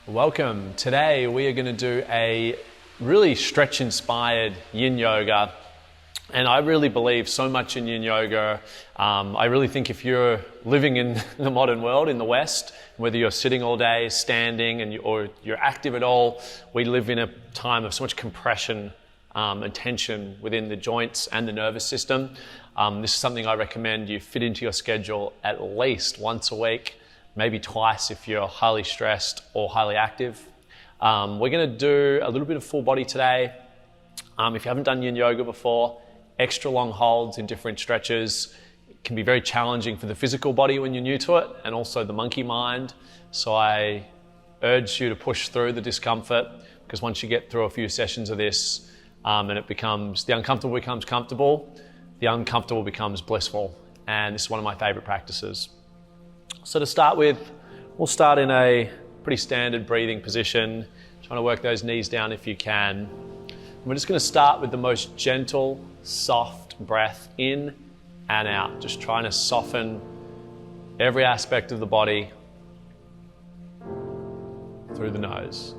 Welcome. Today we are going to do a really stretch-inspired yin yoga, and I really believe so much in yin yoga. I really think if you're living in the modern world in the West, whether you're sitting all day, standing, or you're active at all, we live in a time of so much compression and tension within the joints and the nervous system. This is something I recommend you fit into your schedule at least once a week, maybe twice if you're highly stressed or highly active. We're going to do a little bit of full body today. If you haven't done yin yoga before, extra long holds in different stretches. It can be very challenging for the physical body when you're new to it, and also the monkey mind. So I urge you to push through the discomfort, because once you get through a few sessions of this, and the uncomfortable becomes comfortable, the uncomfortable becomes blissful. And this is one of my favorite practices. So to start with, we'll start in a pretty standard breathing position, trying to work those knees down if you can. We're just going to start with the most gentle, soft breath in and out, just trying to soften every aspect of the body through the nose.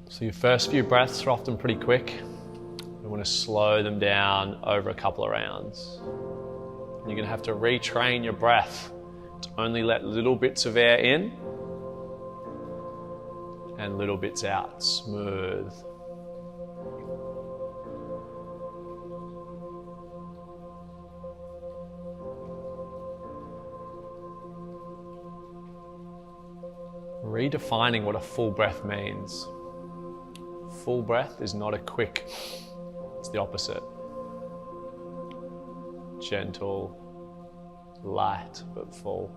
So your first few breaths are often pretty quick. We want to slow them down over a couple of rounds. You're going to have to retrain your breath to only let little bits of air in and little bits out, smooth. Redefining what a full breath means. Full breath is not a quick, it's the opposite. Gentle, light, but full.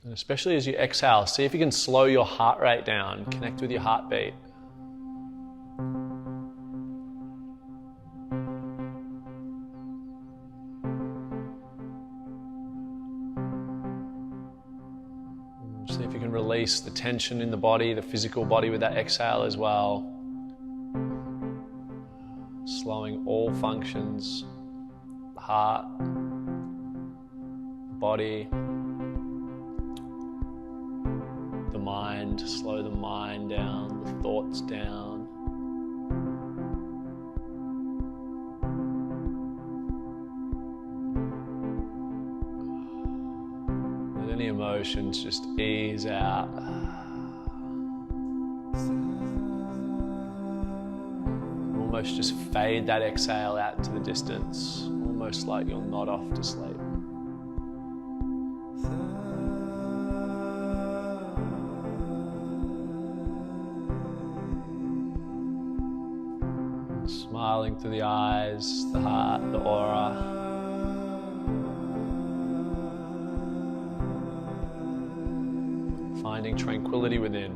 And especially as you exhale, see if you can slow your heart rate down, connect with your heartbeat. See if you can release the tension in the body, the physical body, with that exhale as well. Slowing all functions, the heart, the body, the mind. Slow the mind down, the thoughts down. Any emotions just ease out. Almost just fade that exhale out into the distance, almost like you'll nod off to sleep. Smiling through the eyes, the heart, the aura. Finding tranquility within.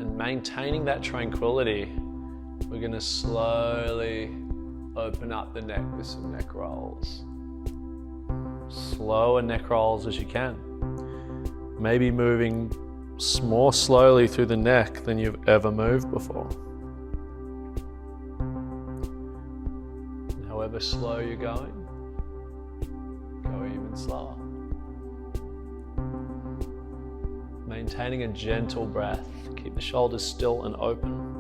And maintaining that tranquility, we're going to slowly open up the neck with some neck rolls. Slower neck rolls as you can. Maybe moving more slowly through the neck than you've ever moved before. However slow you're going, go even slower. Maintaining a gentle breath. Keep the shoulders still and open.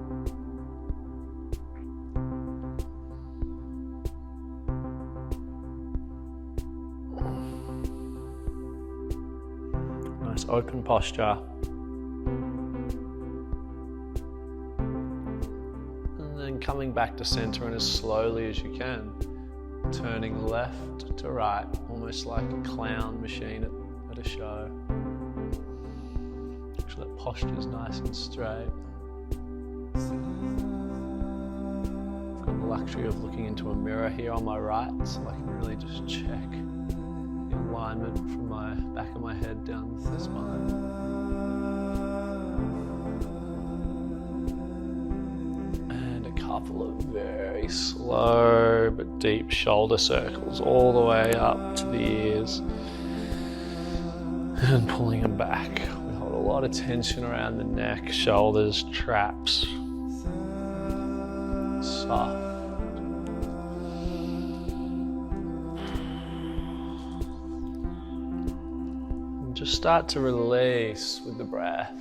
Nice open posture. Coming back to center, and as slowly as you can, turning left to right, almost like a clown machine at a show. Actually, that posture is nice and straight. I've got the luxury of looking into a mirror here on my right, so I can really just check the alignment from my back of my head down the spine. Couple of very slow but deep shoulder circles all the way up to the ears. And pulling them back. We hold a lot of tension around the neck, shoulders, traps. Soft. And just start to release with the breath.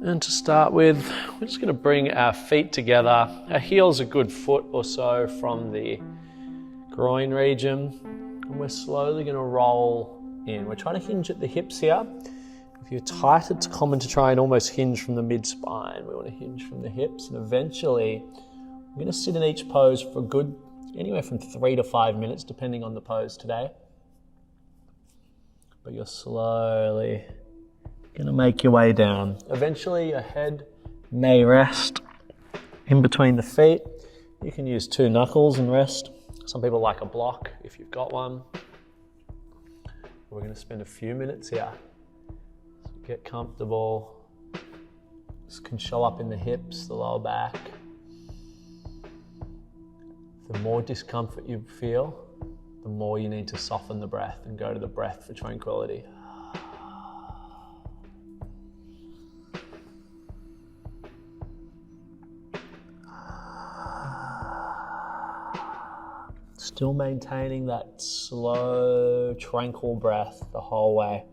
And to start with, we're just going to bring our feet together. Our heels a good foot or so from the groin region. And we're slowly going to roll in. We're trying to hinge at the hips here. If you're tight, it's common to try and almost hinge from the mid-spine. We want to hinge from the hips, and eventually we're going to sit in each pose for a good, anywhere from 3 to 5 minutes, depending on the pose today. But you're slowly going to make your way down. Eventually your head may rest in between the feet. You can use 2 knuckles and rest. Some people like a block if you've got one. We're going to spend a few minutes here. So get comfortable. This can show up in the hips, the lower back. The more discomfort you feel, the more you need to soften the breath and go to the breath for tranquility. Still maintaining that slow, tranquil breath the whole way.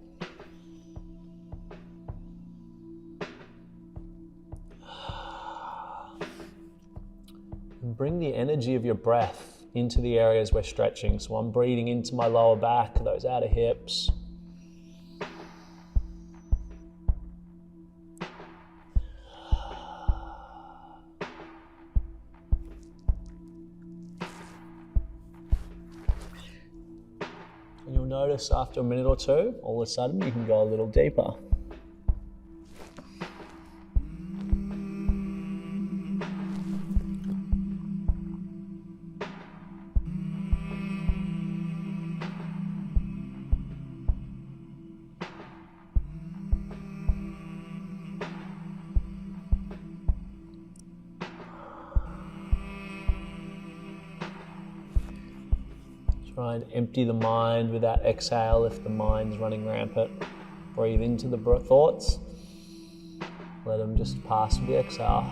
And bring the energy of your breath into the areas we're stretching. So I'm breathing into my lower back, those outer hips. And you'll notice after a minute or two, all of a sudden you can go a little deeper. Try and empty the mind with that exhale if the mind's running rampant. Breathe into the thoughts. Let them just pass with the exhale,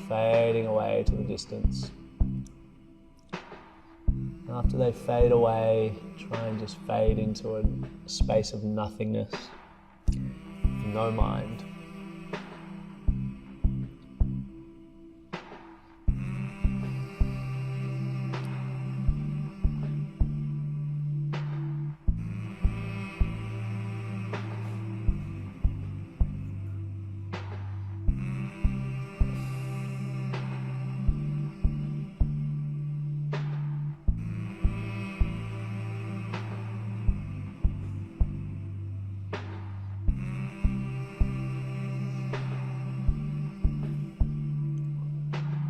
fading away to the distance. After they fade away, try and just fade into a space of nothingness. No mind.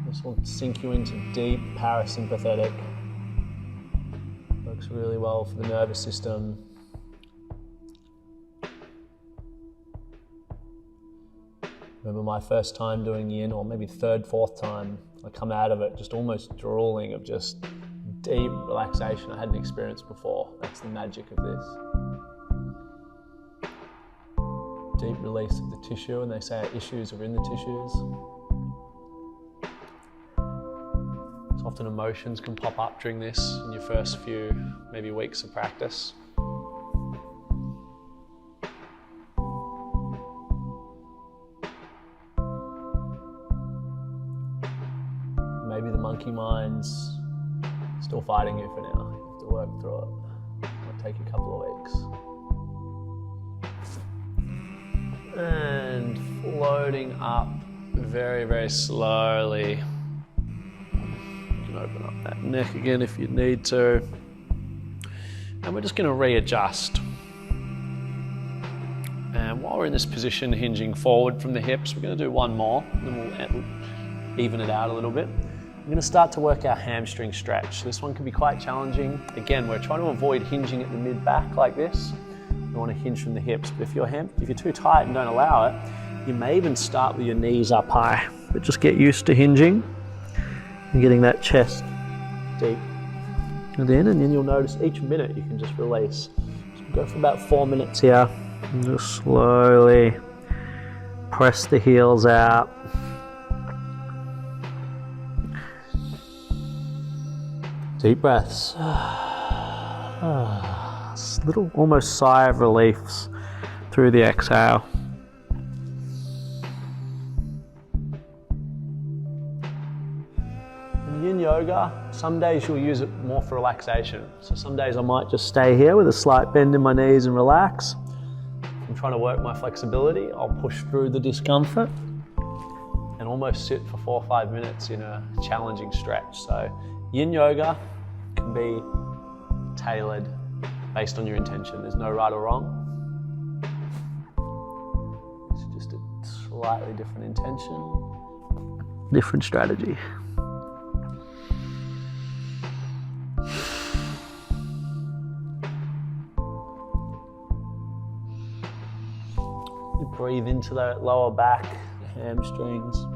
This will sink you into deep parasympathetic. Works really well for the nervous system. Remember my first time doing yin, or maybe third, fourth time, I come out of it just almost drooling of just deep relaxation I hadn't experienced before. That's the magic of this. Deep release of the tissue, and they say our issues are in the tissues. So often emotions can pop up during this in your first few, maybe weeks of practice. Maybe the monkey mind's still fighting you for now. You have to work through it. It'll take a couple of weeks. And floating up very, very slowly. You can open up that neck again if you need to. And we're just going to readjust. And while we're in this position, hinging forward from the hips, we're going to do one more, and then we'll even it out a little bit. We're going to start to work our hamstring stretch. This one can be quite challenging. Again, we're trying to avoid hinging at the mid-back like this. We want to hinge from the hips, but if you're too tight and don't allow it, you may even start with your knees up high. But just get used to hinging and getting that chest deep. And then you'll notice each minute you can just release. Go for about 4 minutes here. And just slowly press the heels out. Deep breaths. Little almost sigh of relief through the exhale. In yin yoga, some days you'll use it more for relaxation. So some days I might just stay here with a slight bend in my knees and relax. I'm trying to work my flexibility. I'll push through the discomfort and almost sit for 4 or 5 minutes in a challenging stretch. So yin yoga can be tailored based on your intention. There's no right or wrong. It's just a slightly different intention, different strategy. You breathe into the lower back, the hamstrings.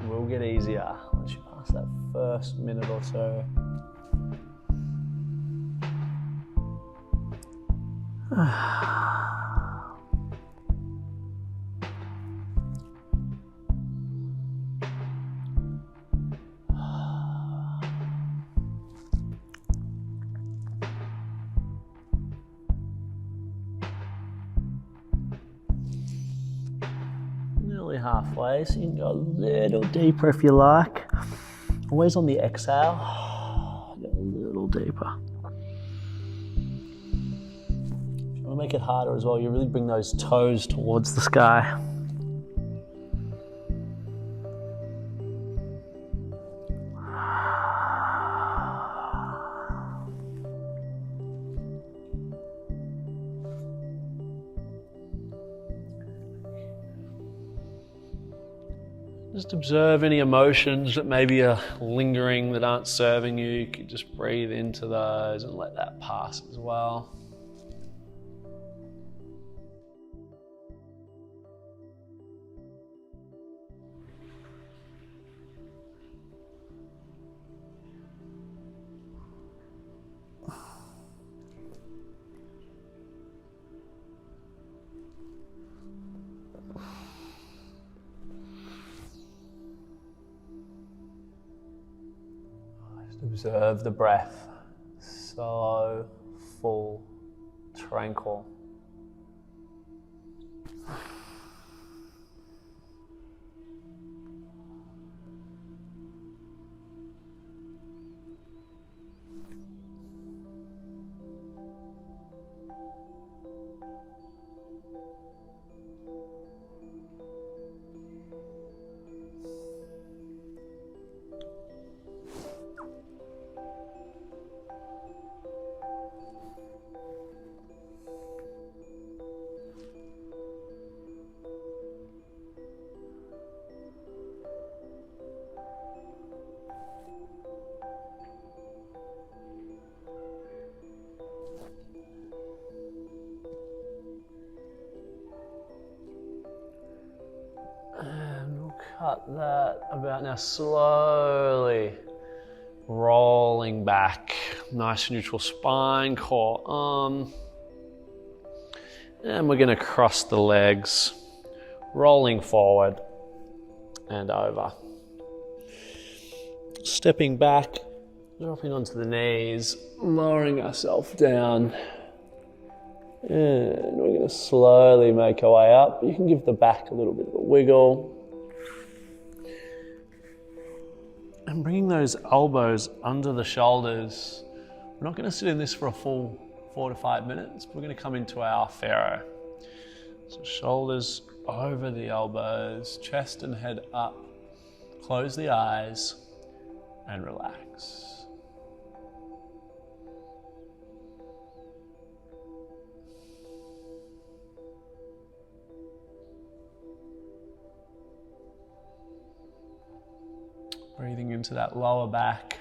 Will get easier once you pass that first minute or so. Nearly halfway, so you can go a little deeper if you like. Always on the exhale, go a little deeper. If you want to make it harder as well, you really bring those toes towards the sky. Just observe any emotions that maybe are lingering that aren't serving you. You can just breathe into those and let that pass as well. Observe the breath, slow, full, tranquil. And we'll cut that about now, slowly rolling back. Nice neutral spine, core arm. And we're going to cross the legs, rolling forward and over. Stepping back, dropping onto the knees, lowering ourselves down. And we're going to slowly make our way up. You can give the back a little bit of a wiggle. And bringing those elbows under the shoulders. We're not going to sit in this for a full 4 to 5 minutes. We're going to come into our pharaoh. So shoulders over the elbows, chest and head up. Close the eyes and relax. Breathing into that lower back.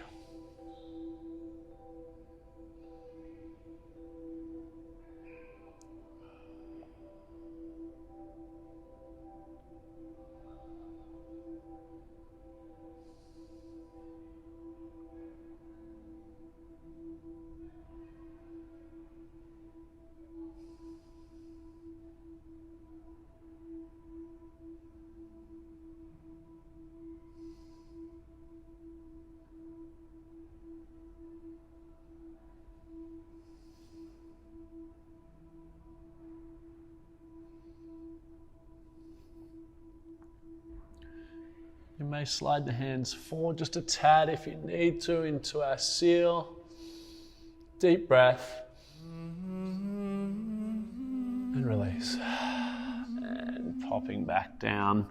You may slide the hands forward just a tad if you need to into our seal. Deep breath. And release. And popping back down.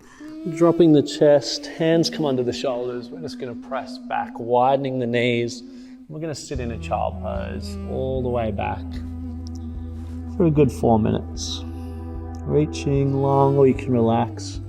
Dropping the chest, hands come under the shoulders. We're just going to press back, widening the knees. We're going to sit in a child pose all the way back for a good 4 minutes. Reaching long, or you can relax.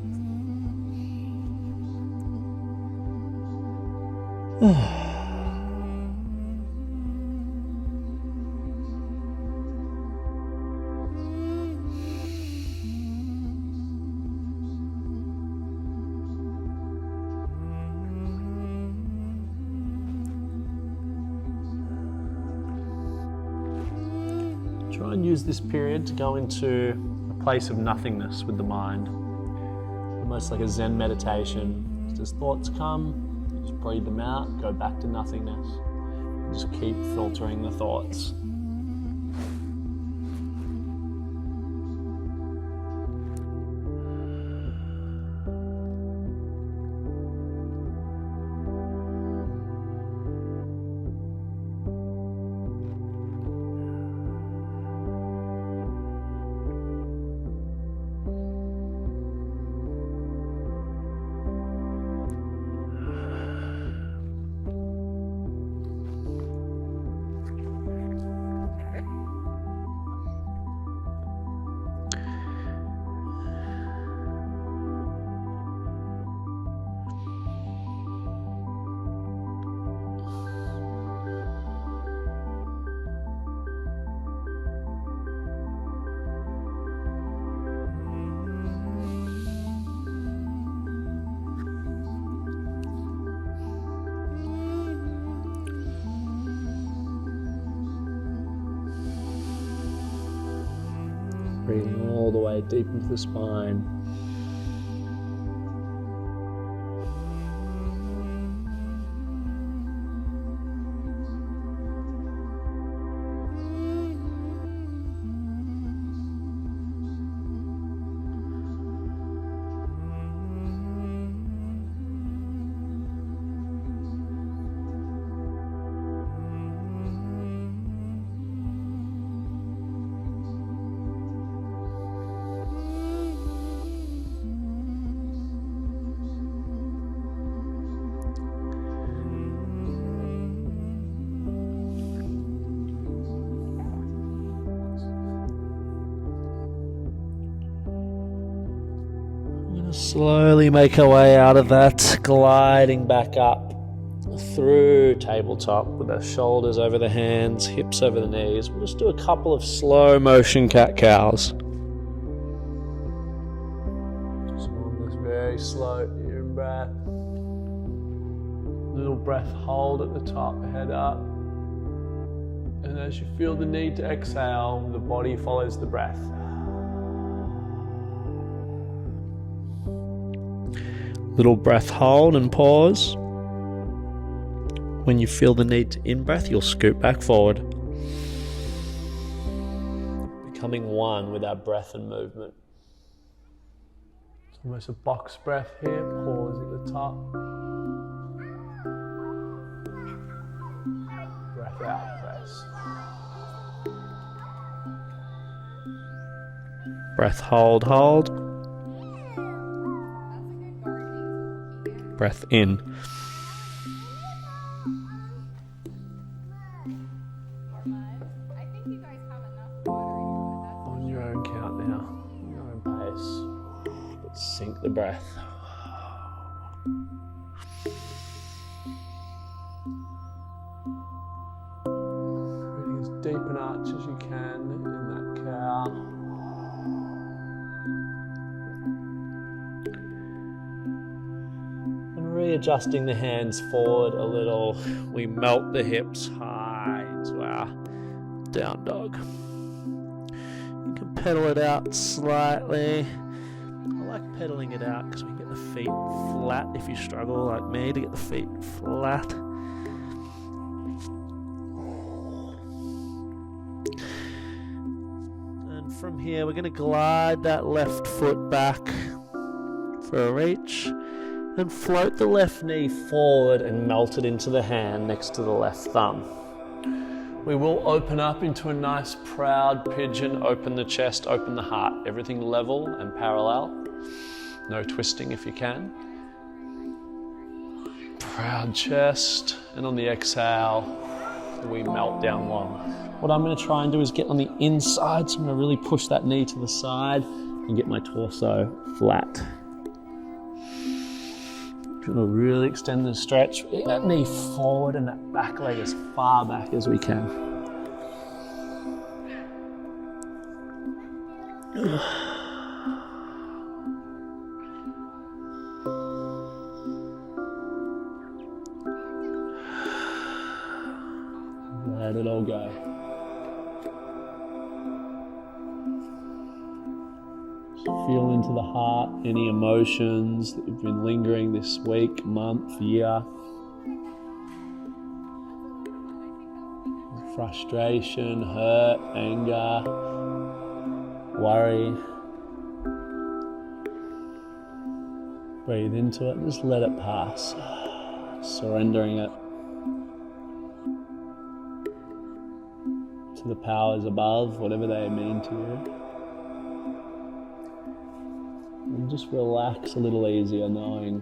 Try and use this period to go into a place of nothingness with the mind. Almost like a Zen meditation. As thoughts come, just breathe them out, go back to nothingness. Just keep filtering the thoughts. Breathing all the way deep into the spine. Slowly make our way out of that, gliding back up through tabletop with our shoulders over the hands, hips over the knees. We'll just do a couple of slow motion cat-cows. Just on this very slow in-breath. Little breath hold at the top, head up. And as you feel the need to exhale, the body follows the breath. Little breath hold and pause. When you feel the need to in-breath, you'll scoot back forward. Becoming one with our breath and movement. It's almost a box breath here, pause at the top. Breath out, press. Breath hold, hold. Breath in. On your own count now, your own pace. But sink the breath. Creating as deep an arch as you can in that cow. And readjusting the hands forward a little, we melt the hips high into our down dog. You can pedal it out slightly. I like pedaling it out because we can get the feet flat if you struggle like me to get the feet flat. And from here we're going to glide that left foot back for a reach and float the left knee forward and melt it into the hand next to the left thumb. We will open up into a nice proud pigeon, open the chest, open the heart, everything level and parallel. No twisting if you can. Proud chest, and on the exhale, we melt down long. What I'm going to try and do is get on the inside, so I'm going to really push that knee to the side and get my torso flat. We'll really extend the stretch. Get that knee forward and that back leg as far back as we can. Let it all go. Feel into the heart any emotions that have been lingering this week, month, year. Frustration, hurt, anger, worry. Breathe into it and just let it pass. Surrendering it to the powers above, whatever they mean to you. And just relax a little easier, knowing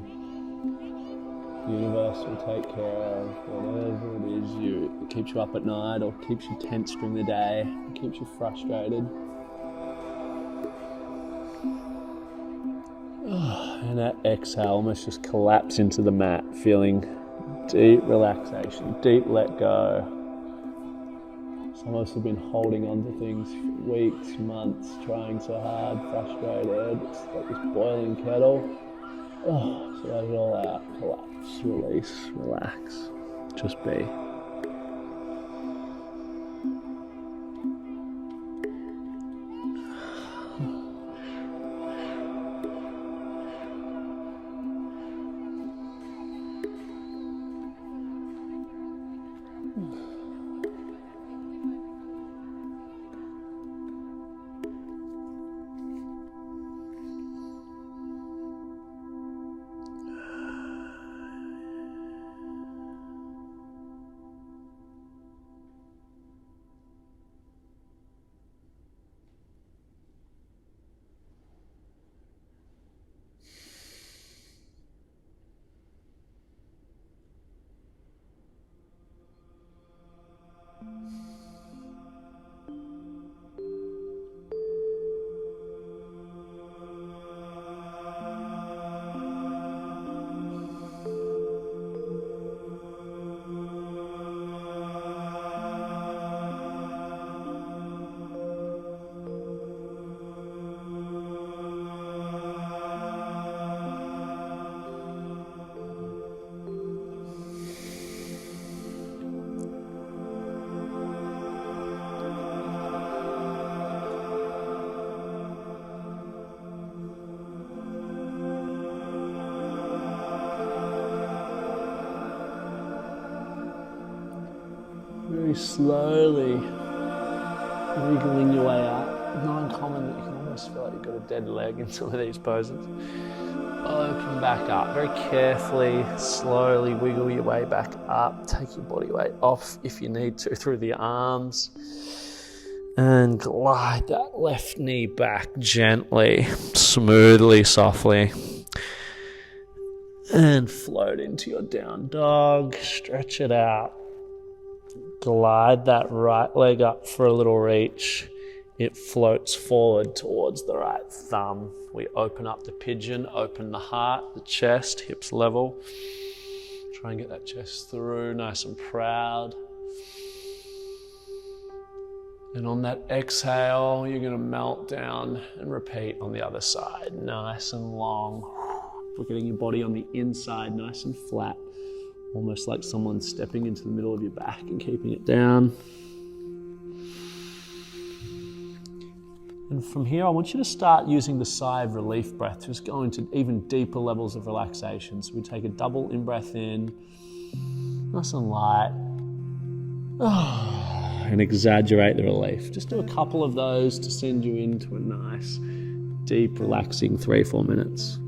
the universe will take care of whatever it is that keeps you up at night or keeps you tense during the day, or keeps you frustrated. And that exhale, almost just collapse into the mat, feeling deep relaxation, deep let go. Some of us have been holding on to things for weeks, months, trying so hard, frustrated. It's like this boiling kettle. So let it all out, collapse, release, relax, just be. Very slowly wiggling your way up. Not uncommon that you can almost feel like you've got a dead leg in some of these poses. Open back up. Very carefully, slowly wiggle your way back up. Take your body weight off if you need to through the arms. And glide that left knee back gently, smoothly, softly. And float into your down dog. Stretch it out. Glide that right leg up for a little reach. It floats forward towards the right thumb. We open up the pigeon, open the heart, the chest, hips level. Try and get that chest through, nice and proud. And on that exhale, you're gonna melt down and repeat on the other side, nice and long. We're getting your body on the inside, nice and flat, almost like someone stepping into the middle of your back and keeping it down. And from here, I want you to start using the sigh of relief breath, just go into even deeper levels of relaxation. So we take a double in-breath in, nice and light, and exaggerate the relief. Just do a couple of those to send you into a nice, deep, relaxing 3-4 minutes.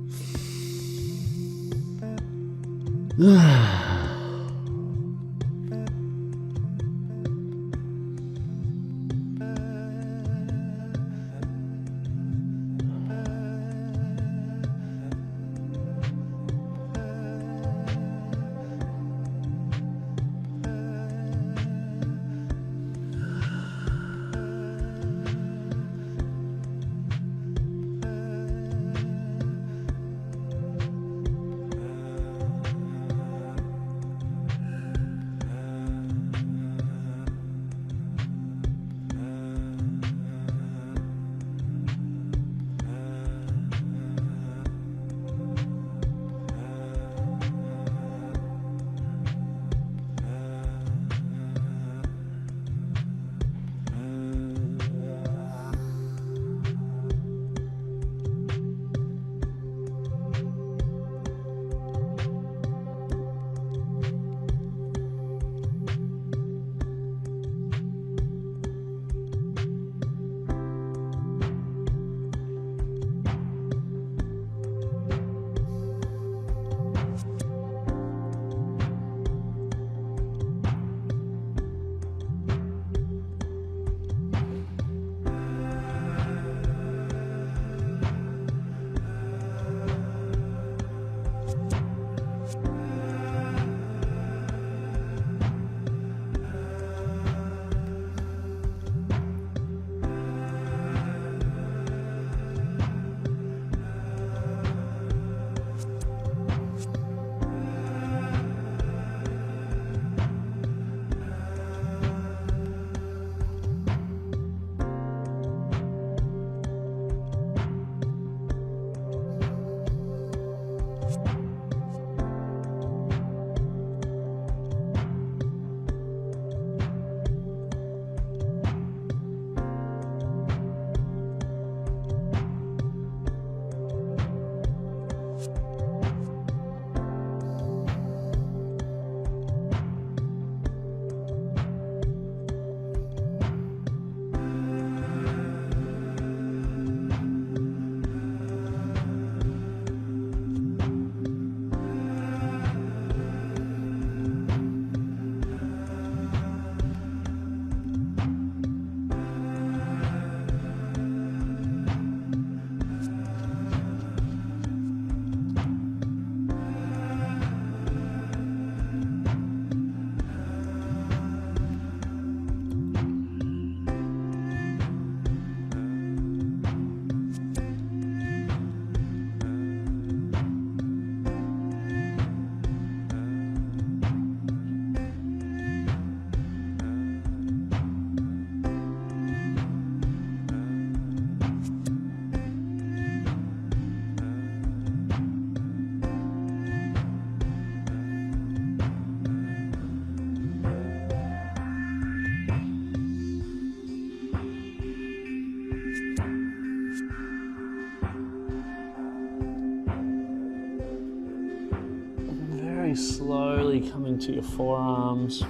Very slowly coming to your forearms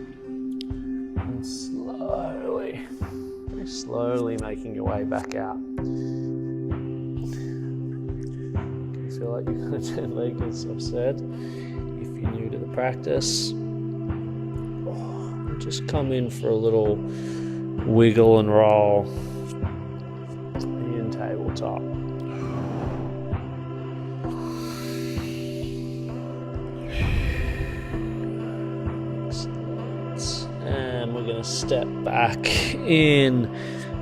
and slowly, very slowly making your way back out. You feel like you're going to gently, as I've said, if you're new to the practice, just come in for a little wiggle and roll in tabletop. And we're going to step back in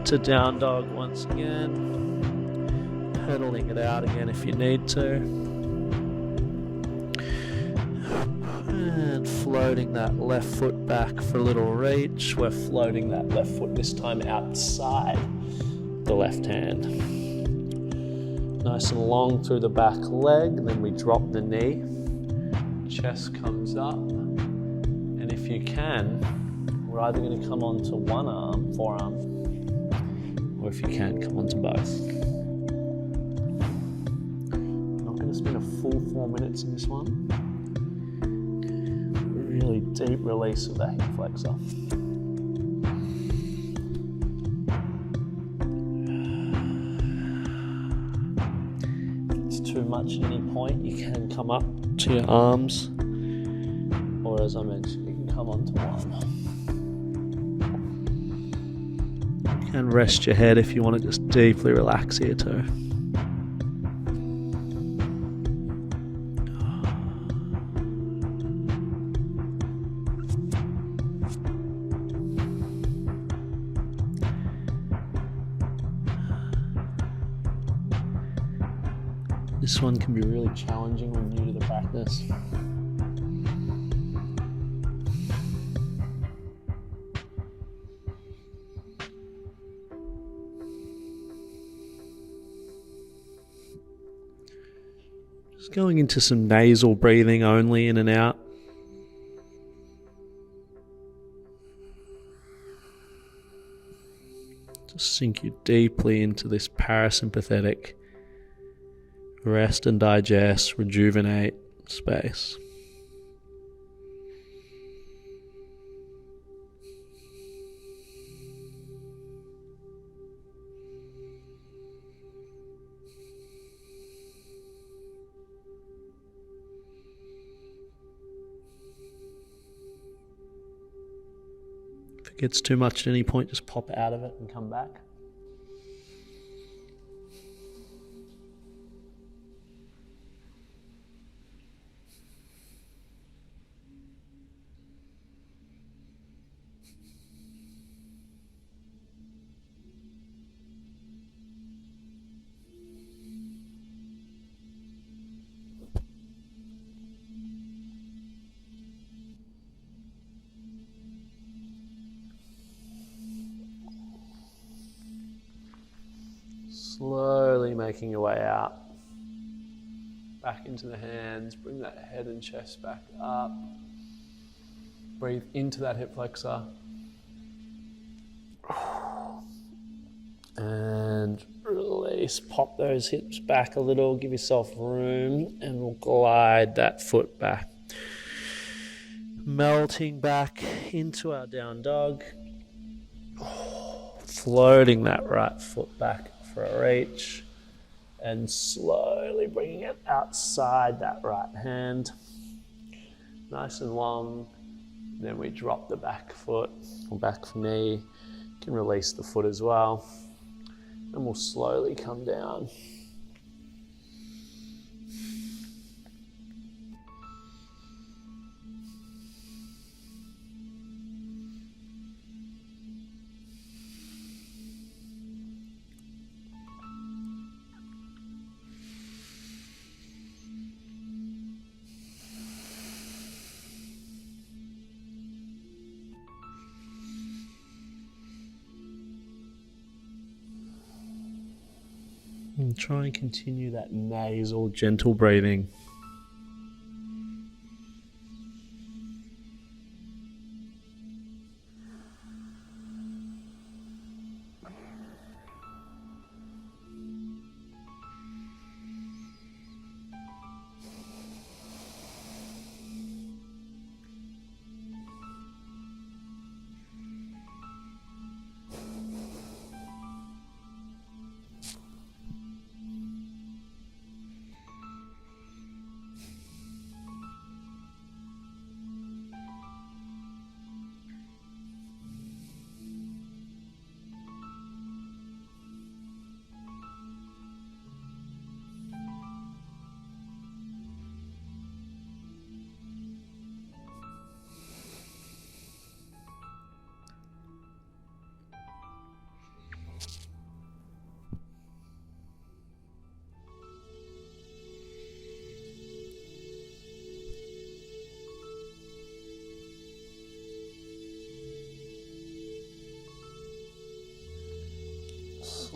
to down dog once again, pedaling it out again if you need to. And floating that left foot back for a little reach. We're floating that left foot this time outside the left hand. Nice and long through the back leg, and then we drop the knee. Chest comes up, and if you can, we're either going to come onto one arm, forearm, or if you can, come onto both. I'm not going to spend a full 4 minutes in this one. Really deep release of the hip flexor. If it's too much at any point, you can come up to your arms, or as I mentioned, you can come onto one. You can rest your head if you want to just deeply relax here too. This one can be really challenging when new to the practice. Just going into some nasal breathing only, in and out. Just sink you deeply into this parasympathetic rest and digest, rejuvenate space. If it gets too much at any point, just pop out of it and come back. Slowly making your way out, back into the hands, bring that head and chest back up. Breathe into that hip flexor. And release, pop those hips back a little, give yourself room, and we'll glide that foot back. Melting back into our down dog. Floating that right foot back for a reach, and slowly bringing it outside that right hand, nice and long. Then we drop the back foot or back knee. You can release the foot as well, and we'll slowly come down. And try and continue that nasal, gentle breathing.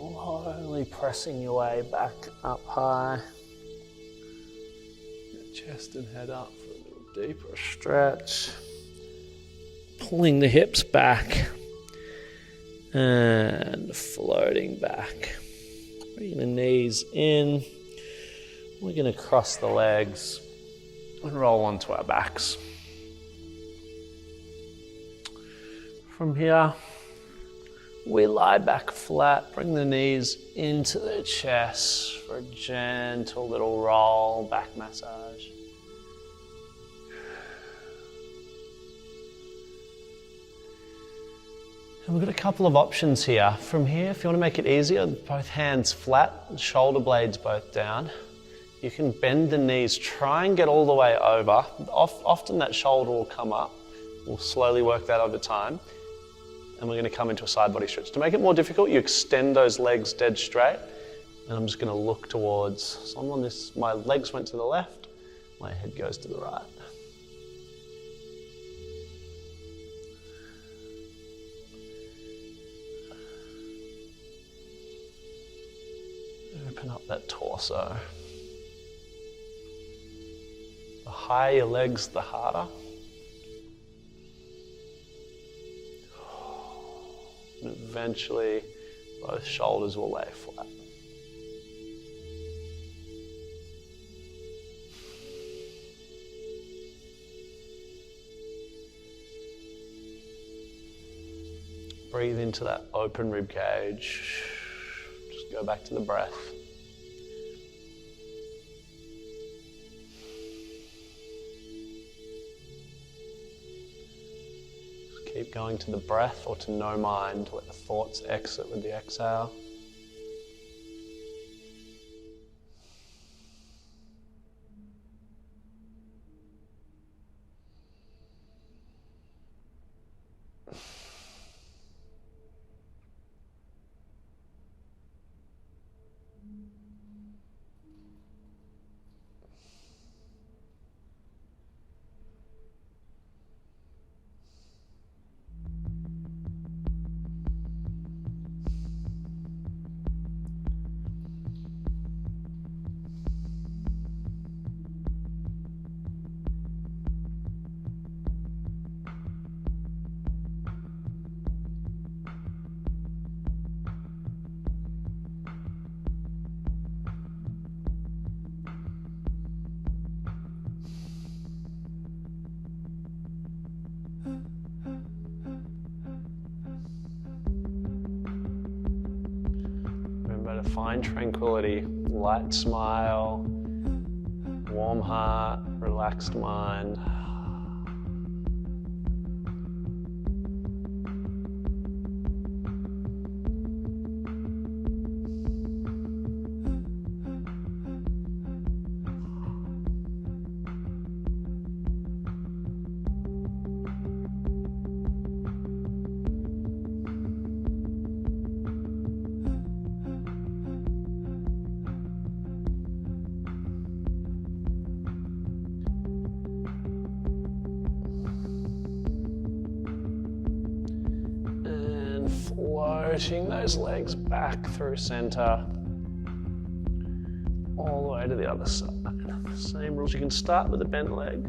Slowly pressing your way back up high. Chest and head up for a little deeper stretch. Pulling the hips back and floating back. Bringing the knees in. We're going to cross the legs and roll onto our backs. From here, we lie back flat, bring the knees into the chest for a gentle little roll back massage. And we've got a couple of options here. From here, if you want to make it easier, both hands flat, shoulder blades both down. You can bend the knees, try and get all the way over. Often that shoulder will come up. We'll slowly work that over time. And we're going to come into a side body stretch. To make it more difficult, you extend those legs dead straight. And I'm just going to look towards, so I'm on this, my legs went to the left, my head goes to the right. Open up that torso. The higher your legs, the harder. And eventually, both shoulders will lay flat. Breathe into that open rib cage. Just go back to the breath. Keep going to the breath or to no mind. Let the thoughts exit with the exhale. Remember to find tranquility, light smile, warm heart, relaxed mind. Floating those legs back through center, all the way to the other side. Same rules, you can start with a bent leg,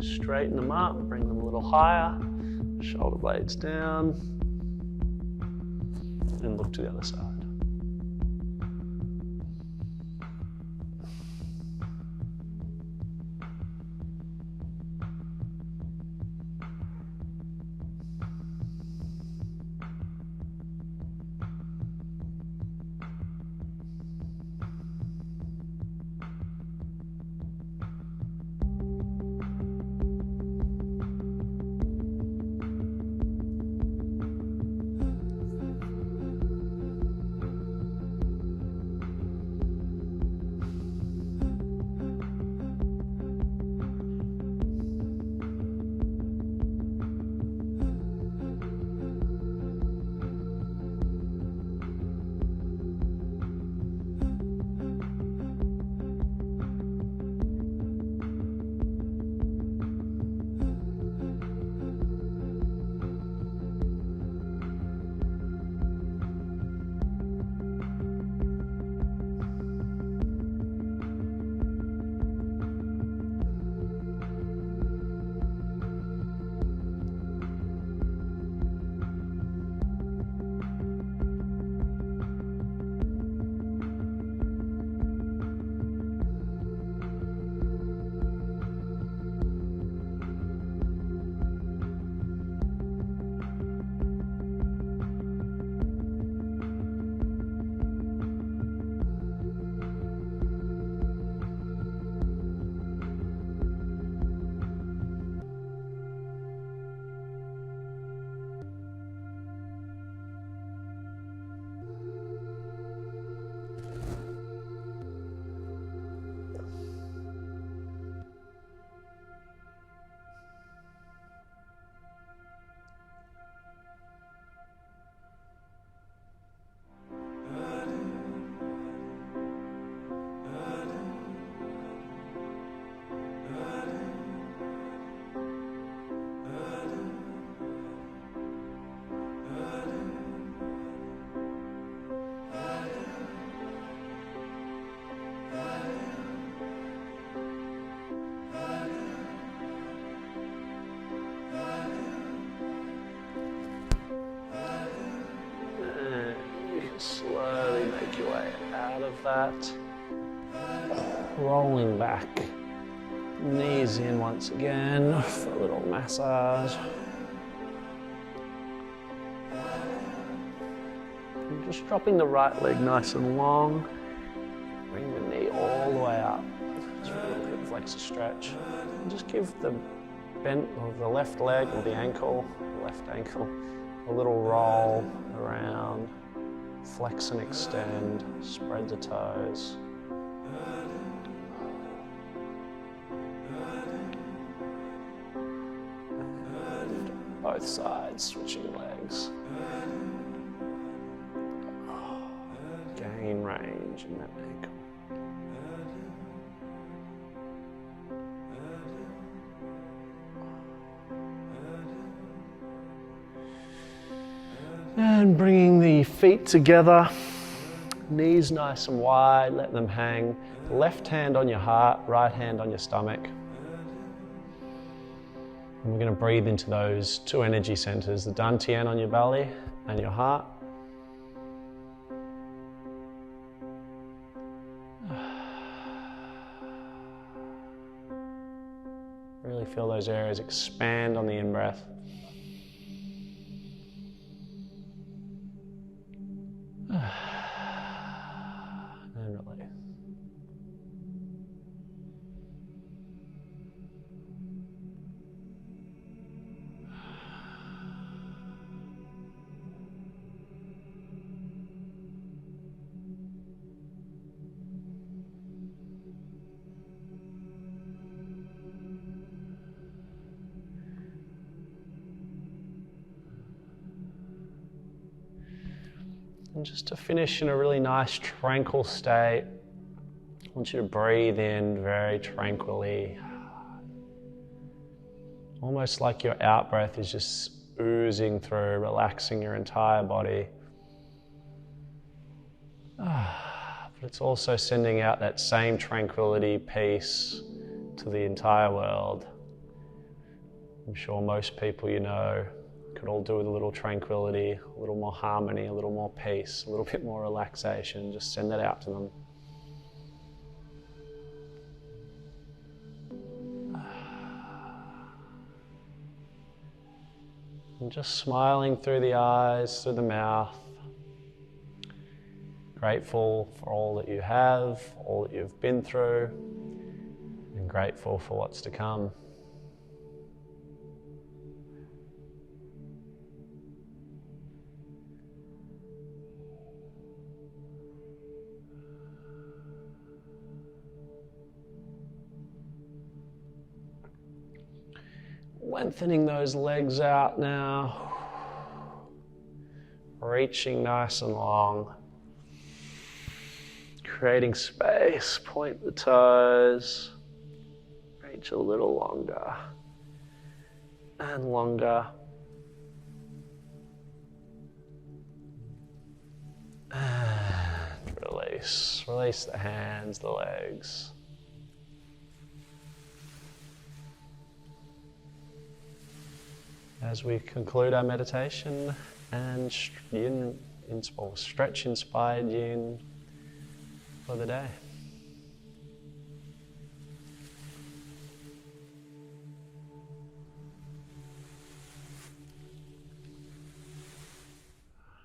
straighten them up, bring them a little higher, shoulder blades down, and look to the other side. out of that. Rolling back. Knees in once again for a little massage. And just dropping the right leg nice and long. Bring the knee all the way up. Just really hip flexor stretch. And just give the bent of the left leg or the left ankle, a little roll around. Flex and extend, spread the toes. And both sides, switching legs. Gain range in that ankle. And bringing the feet together, knees nice and wide, let them hang. Left hand on your heart, right hand on your stomach. And we're going to breathe into those two energy centers, the dantian on your belly and your heart. Really feel those areas expand on the in-breath. And release. And just to finish in a really nice, tranquil state, I want you to breathe in very tranquilly. Almost like your out breath is just oozing through, relaxing your entire body. But it's also sending out that same tranquility, peace to the entire world. I'm sure most people you know could all do with a little tranquility, a little more harmony, a little more peace, a little bit more relaxation. Just send that out to them. And just smiling through the eyes, through the mouth. Grateful for all that you have, all that you've been through, and grateful for what's to come. Lengthening those legs out now. Reaching nice and long. Creating space, point the toes. Reach a little longer. And longer. And release. Release the hands, the legs. As we conclude our meditation and stretch inspired yin for the day.